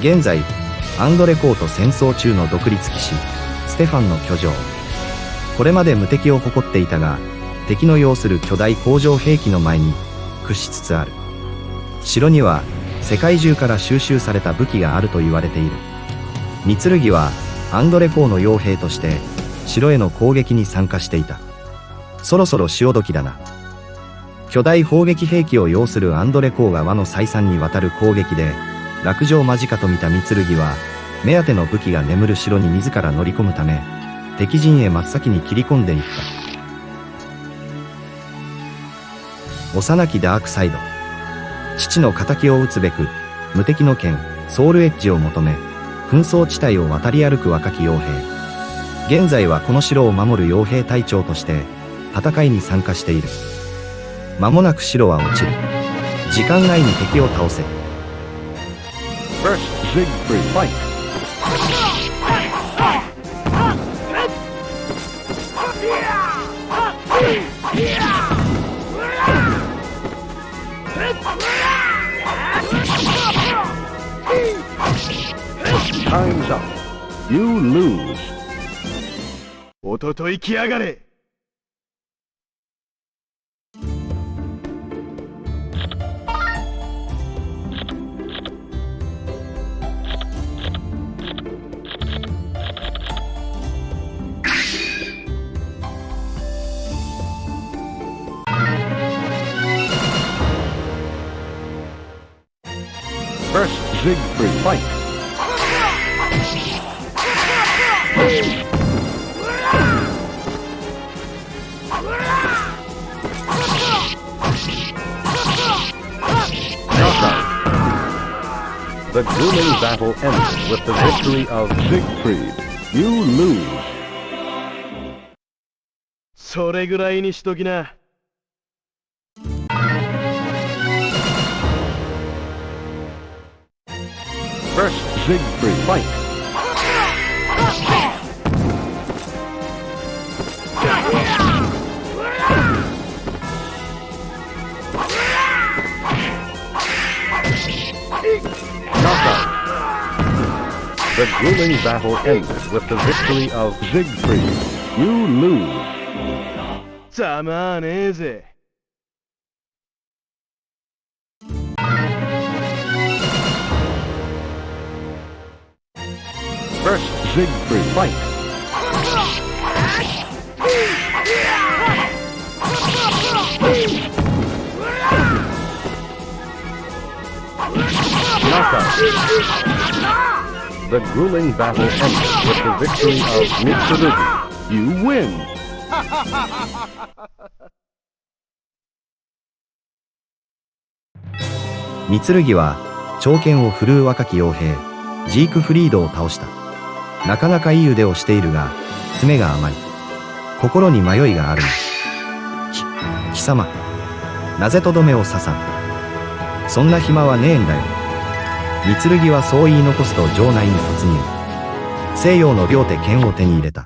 現在アンドレ公と戦争中の独立騎士ステファンの居城。これまで無敵を誇っていたが、敵の要する巨大工場兵器の前に屈しつつある。城には世界中から収集された武器があると言われている。三剣はアンドレ公の傭兵として城への攻撃に参加していた。そろそろ潮時だな。巨大砲撃兵器を要するアンドレ公が輪の再三にわたる攻撃で落城間近と見た三剣は、目当ての武器が眠る城に自ら乗り込むため、敵陣へ真っ先に切り込んでいった。幼きダークサイド。父の仇を討つべく、無敵の剣、ソウルエッジを求め、紛争地帯を渡り歩く若き傭兵。現在はこの城を守る傭兵隊長として、戦いに参加している。間もなく城は落ちる。時間外に敵を倒せ。First, Siegfried, fight! Time's up. You lose. おととい来やがれ。First, Siegfried, fight! Knockout. The grueling battle ends with the victory of Siegfried. You lose. それぐらいにしときな。First, Siegfried, fight! Knockout. The grueling battle ends with the victory of Siegfried. You lose. ざまあねえぜ。First, Siegfried, fight! Knockout. The grueling battle ends with the victory of Mitsurugi. You win! 三剣は長剣を振るう若き傭兵ジークフリードを倒した。なかなかいい腕をしているが詰めが甘い。心に迷いがあるの。貴様なぜとどめを刺さん。そんな暇はねえんだよ。三剣はそう言い残すと城内に突入。西洋の両手剣を手に入れた。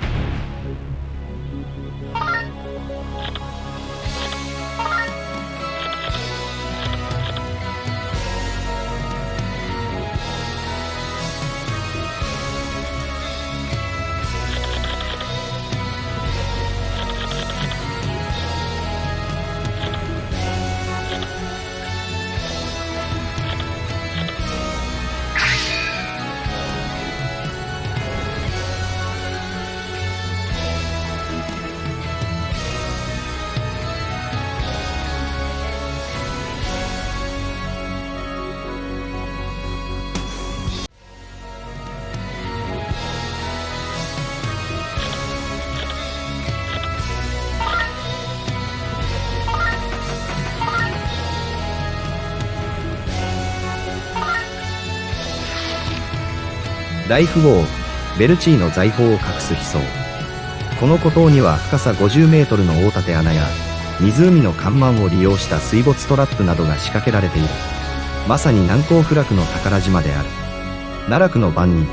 大富豪ベルチーの財宝を隠す秘蔵。この孤島には深さ50メートルの大立穴や湖の干満を利用した水没トラップなどが仕掛けられている。まさに難攻不落の宝島である。奈落の番人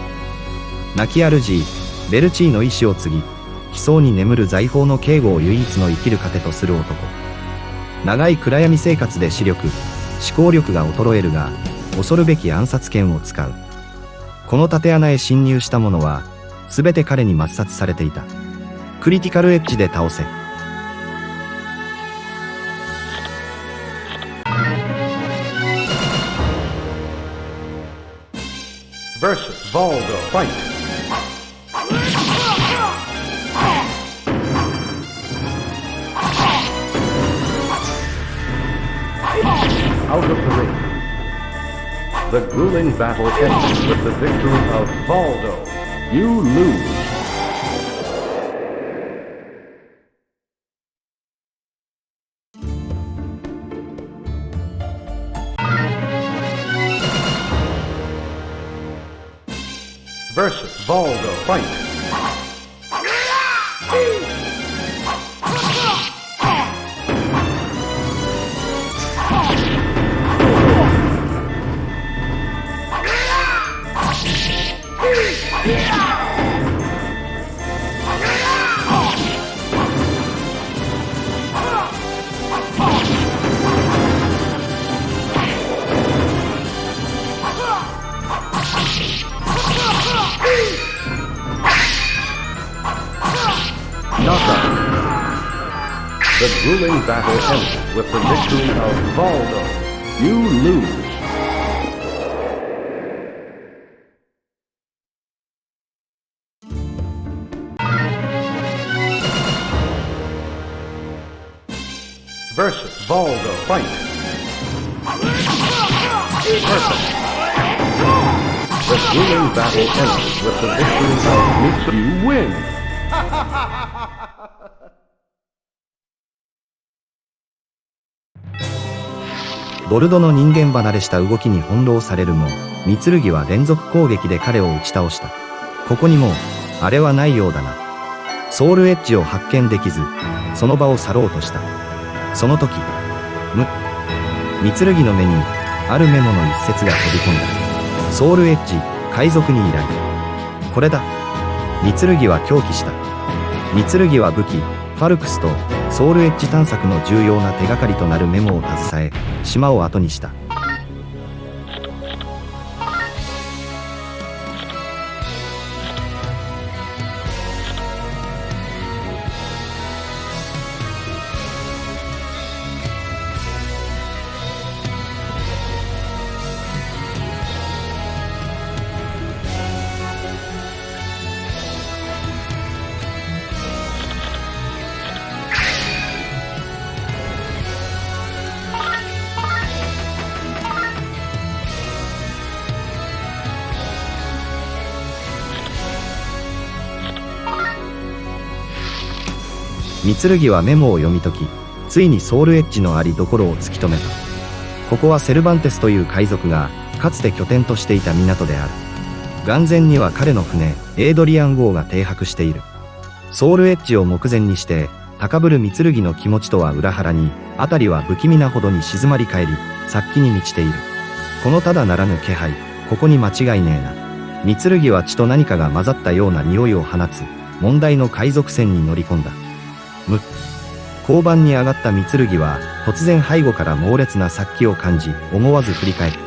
亡き主ベルチーの意志を継ぎ秘蔵に眠る財宝の警護を唯一の生きる糧とする男。長い暗闇生活で視力思考力が衰えるが恐るべき暗殺剣を使う。この縦穴へ侵入した者は、すべて彼に抹殺されていた。クリティカルエッジで倒せ。versus Voldo fight. Out of the ring. The grueling battle ends with the victory of Voldo. You lose. Versus Voldo fight. Knockout. The grueling battle ends with the victory of Voldo. You lose. Versus Voldo fight. Perfect. The grueling battle ends with the victory of Mitsu. You win. ボルドの人間離れした動きに翻弄されるも、三剣は連続攻撃で彼を打ち倒した。ここにもう、あれはないようだな。ソウルエッジを発見できず、その場を去ろうとした。その時、三剣の目に、あるメモの一節が飛び込んだ。ソウルエッジ、海賊に依頼。これだ。三剣は狂気した。三剣は武器、ファルクスとソウルエッジ探索の重要な手がかりとなるメモを携え、島を後にした。三剣はメモを読み解き、ついにソウルエッジのありどころを突き止めた。ここはセルバンテスという海賊が、かつて拠点としていた港である。岸前には彼の船、エイドリアン号が停泊している。ソウルエッジを目前にして、高ぶる三剣の気持ちとは裏腹に、辺りは不気味なほどに静まり返り、殺気に満ちている。このただならぬ気配、ここに間違いねえな。三剣は血と何かが混ざったような匂いを放つ、問題の海賊船に乗り込んだ。甲板に上がった三剣は、突然背後から猛烈な殺気を感じ、思わず振り返った。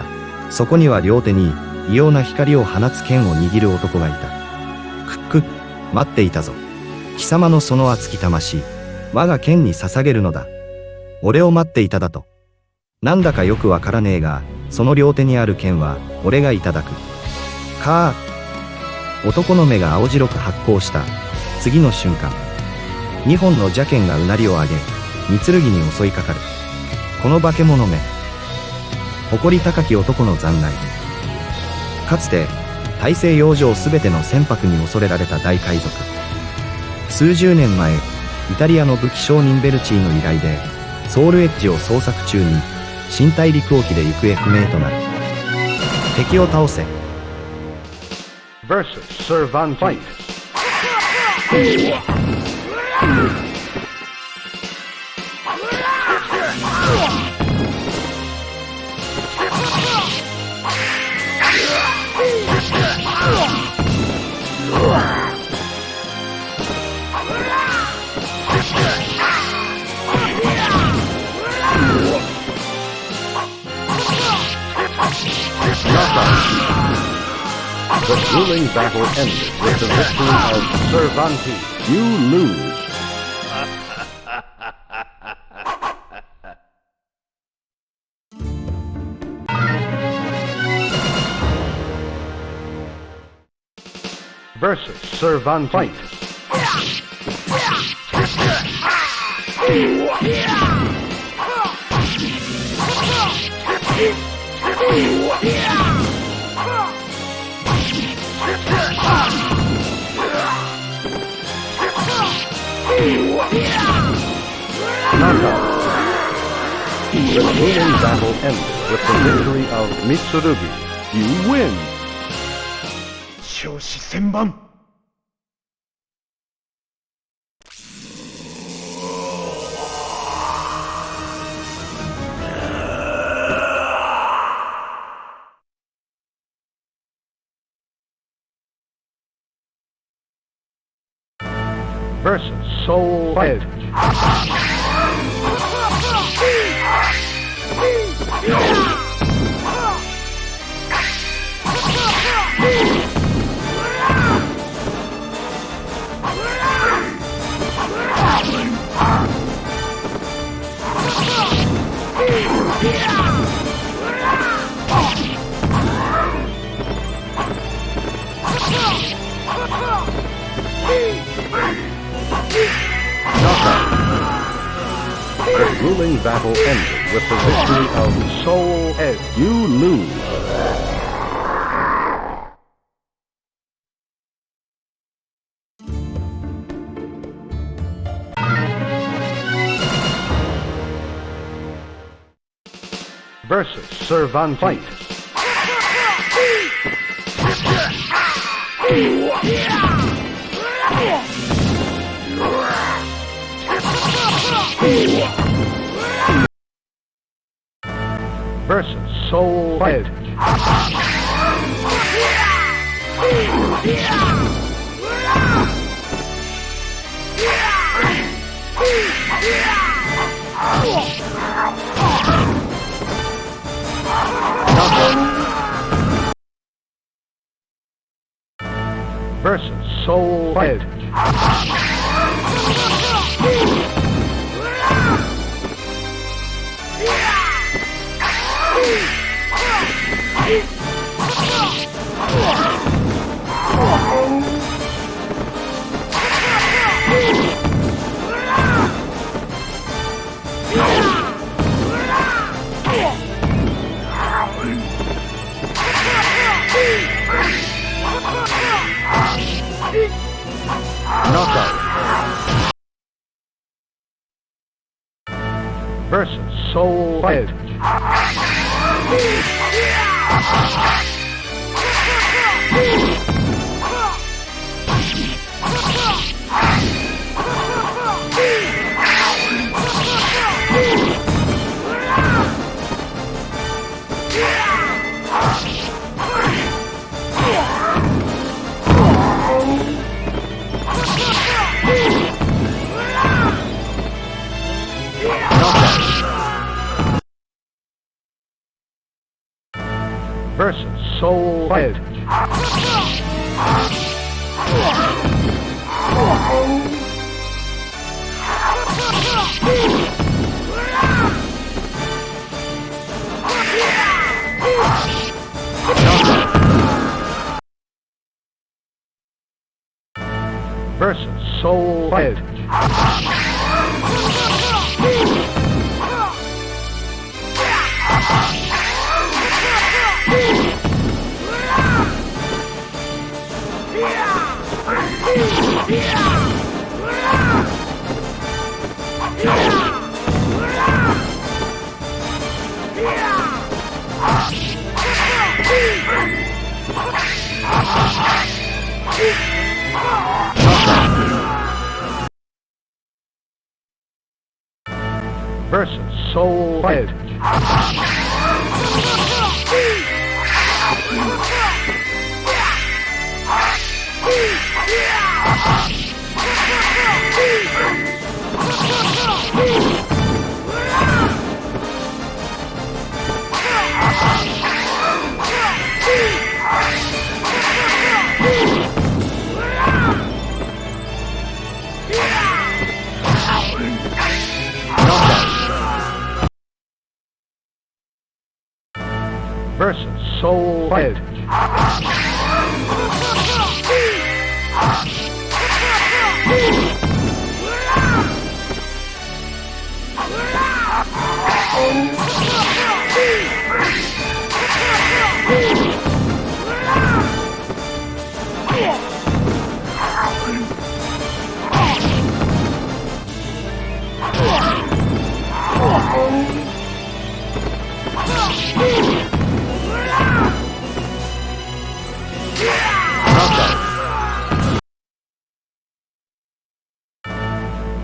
そこには両手に、異様な光を放つ剣を握る男がいた。待っていたぞ。貴様のその熱き魂、我が剣に捧げるのだ。俺を待っていただと。なんだかよくわからねえが、その両手にある剣は、俺がいただく。男の目が青白く発光した。次の瞬間。2本の邪剣がうなりを上げ、三剣に襲いかかる。この化け物め。誇り高き男の残骸。かつて、大西洋上すべての船舶に恐れられた大海賊。数十年前、イタリアの武器商人ベルチーの依頼で、ソウルエッジを捜索中に、新大陸沖で行方不明となる。敵を倒せ。versus Servan fight. The grueling battle ended with the victory of Cervantes. You lose. Versus Cervantes. Fight. Knockout. The grueling battle ended with the victory of Mitsurugi. You win. 少子千万 Versus Soul Edge. The grueling battle ended with the victory of Soul Edge. You lose. Versus Cervantes. Fight. Versus Soul Edge. Versus Soul Edge. Knockout. Versus Soul Edge. Versus Soul Edge. Versus Soul Edge. Versus Soul Edge. versus Soul Edge.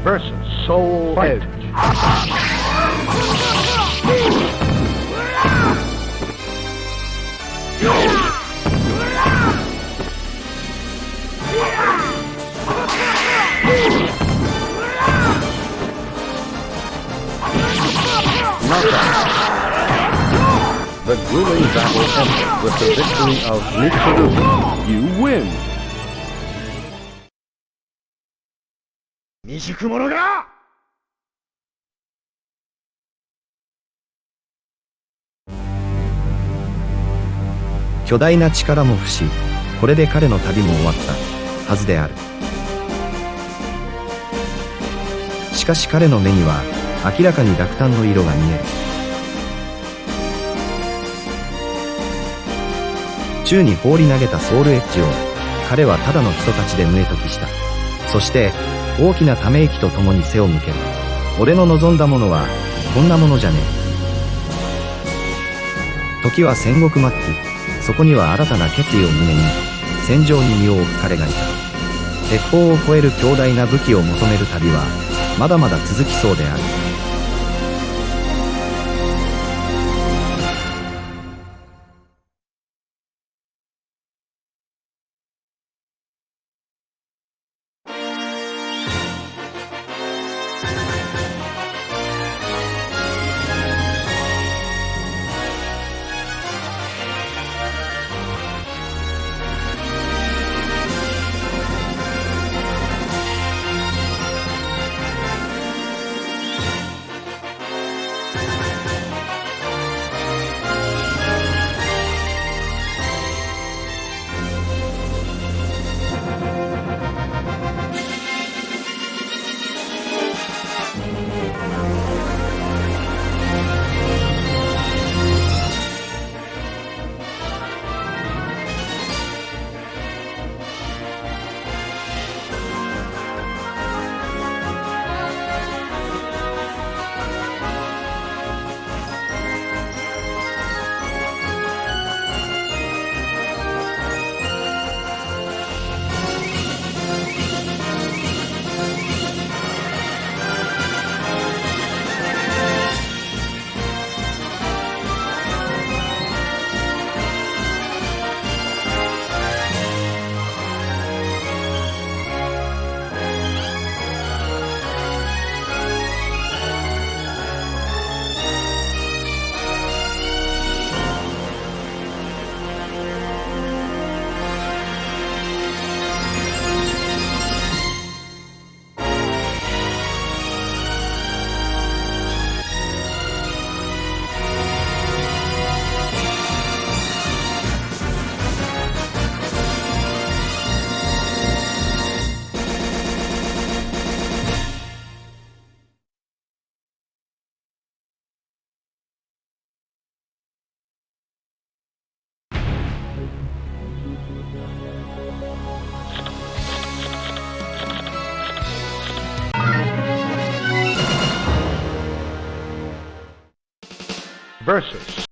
Versus Soul Edge. The grueling battle ends with the victory of Mitsurugi. You win! 未熟者が巨大な力も不死、これで彼の旅も終わったはずである。しかし彼の目には明らかに落胆の色が見える。宙に放り投げたソウルエッジを彼はただの人たちで無得きした。そして大きなため息とともに背を向ける。俺の望んだものはこんなものじゃねえ。時は戦国末期、そこには新たな決意を胸に戦場に身を置く彼がいた。鉄砲を超える強大な武器を求める旅はまだまだ続きそうである。Versus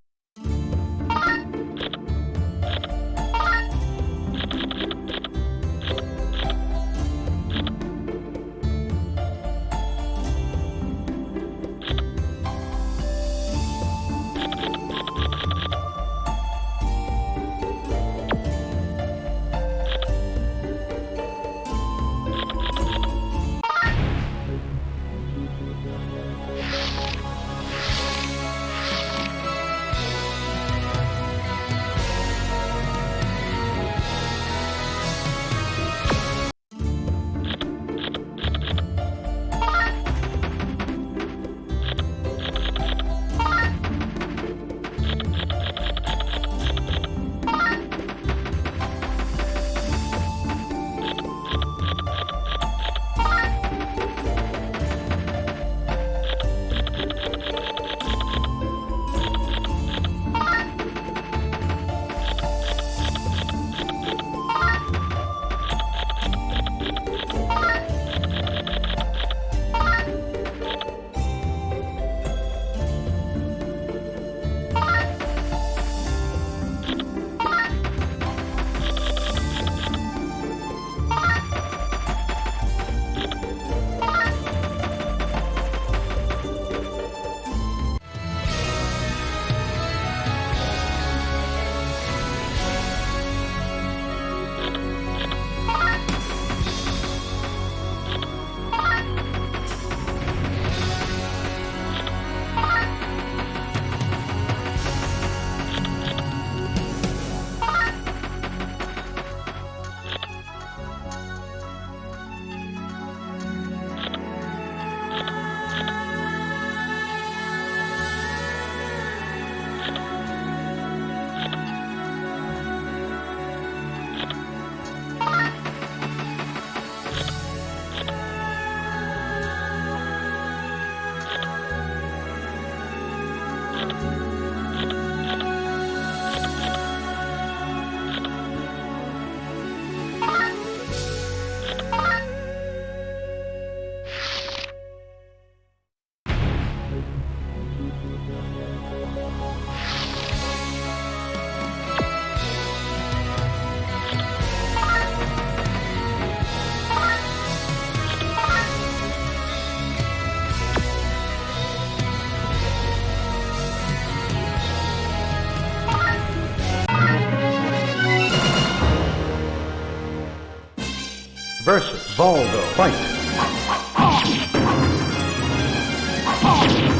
versus Baldo. Fight.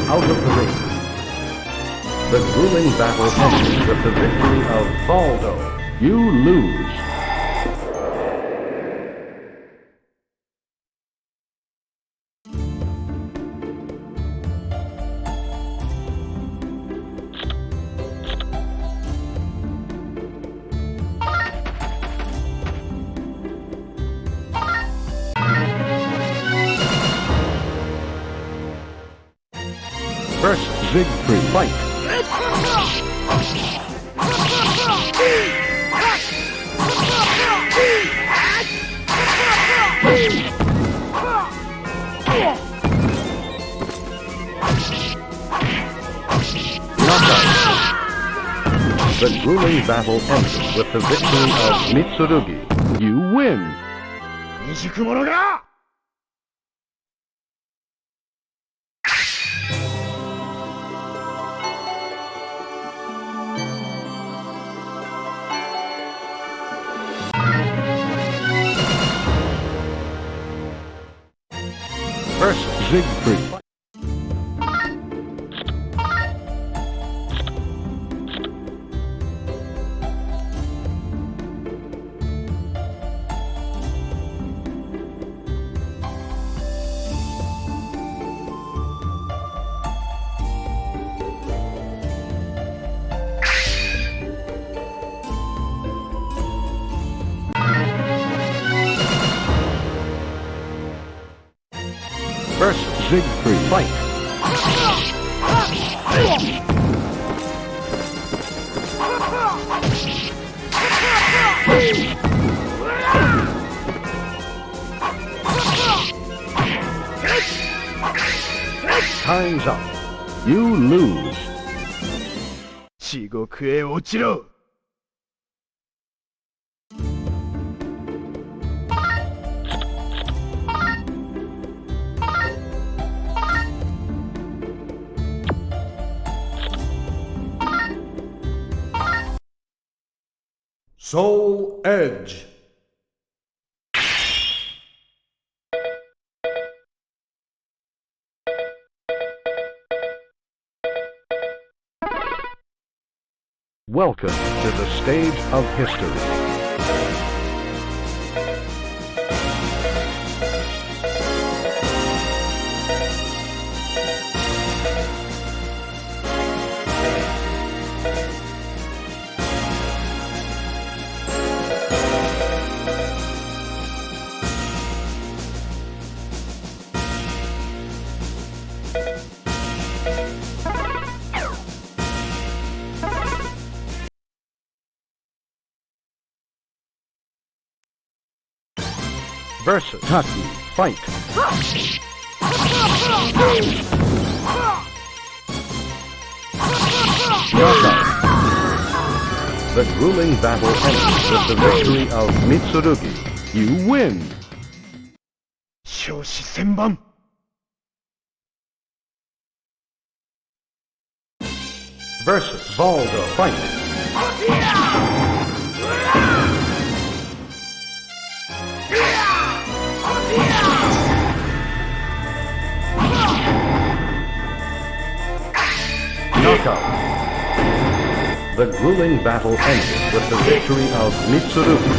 Out of the ring. The grueling battle ends with the victory of Baldo. You lose. First, Siegfried. Fight. Knockout. The grueling battle ended with the victory of Mitsurugi. You win. 未熟者が First, Siegfried. First, Siegfried. Fight. Time's up. You lose. 地獄へ落ちろ Soul Edge. Welcome to the stage of history. Versus Taki. Fight. Knockout. The grueling battle ends with the victory of Mitsurugi. You win. 少子千万 Versus Baldo. Fight. Knockout. The grueling battle ended with the victory of Mitsurugi.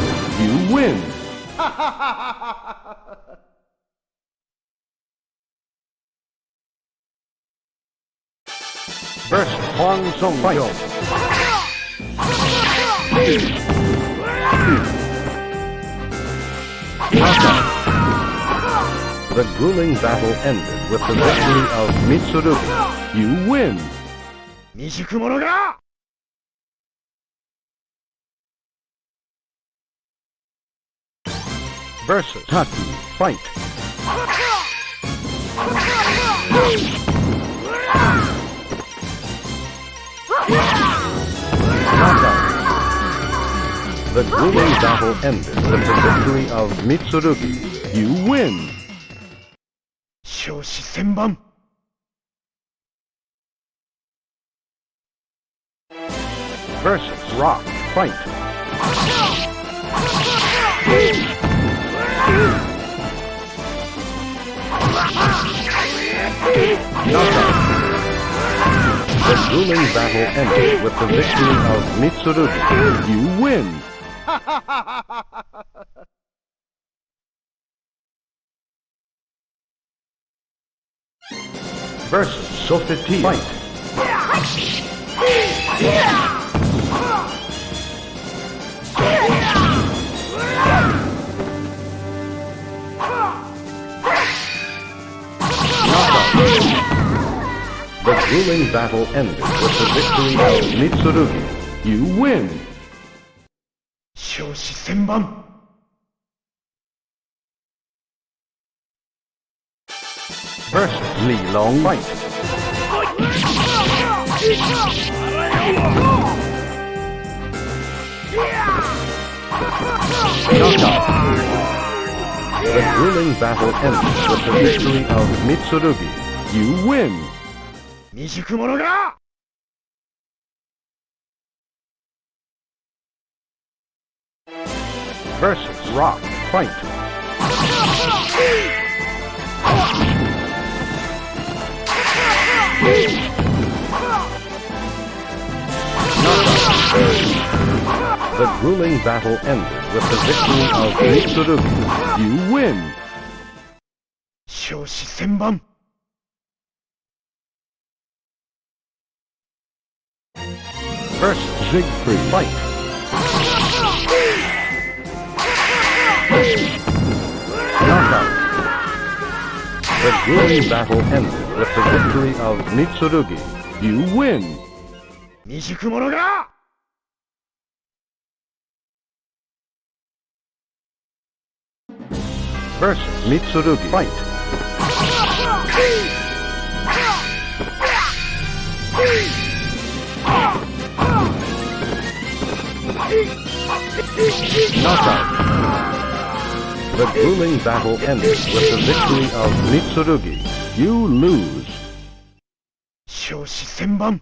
You win. Versus Huang Song-yo. Knockout. The grueling battle ended with the victory of Mitsurugi. You win. 未熟者が Versus Taki. Fight. Knockout. The grueling battle ended with the victory of Mitsurugi. You win. 少子千万 Versus Rock. Fight. The grueling battle ended with the victory of Mitsurugi. You win! Versus Softetia. Fight! The grueling battle ended with the victory of Mitsurugi. You win! 少子千万 Versus Li Long. Fight! Knockout. The grueling battle ended with the victory of Mitsurugi. You win! 未熟者が Versus Rock. Fight! The grueling battle ended with the victory of Mitsurugi. You win! 少子千万 Versus Siegfried. Fight! Knockout. The grueling battle ended with the victory of Mitsurugi. You win! 未熟者が Versus Mitsurugi. Fight! Knockout. The grueling battle ended with the victory of Mitsurugi. You lose. 少子千万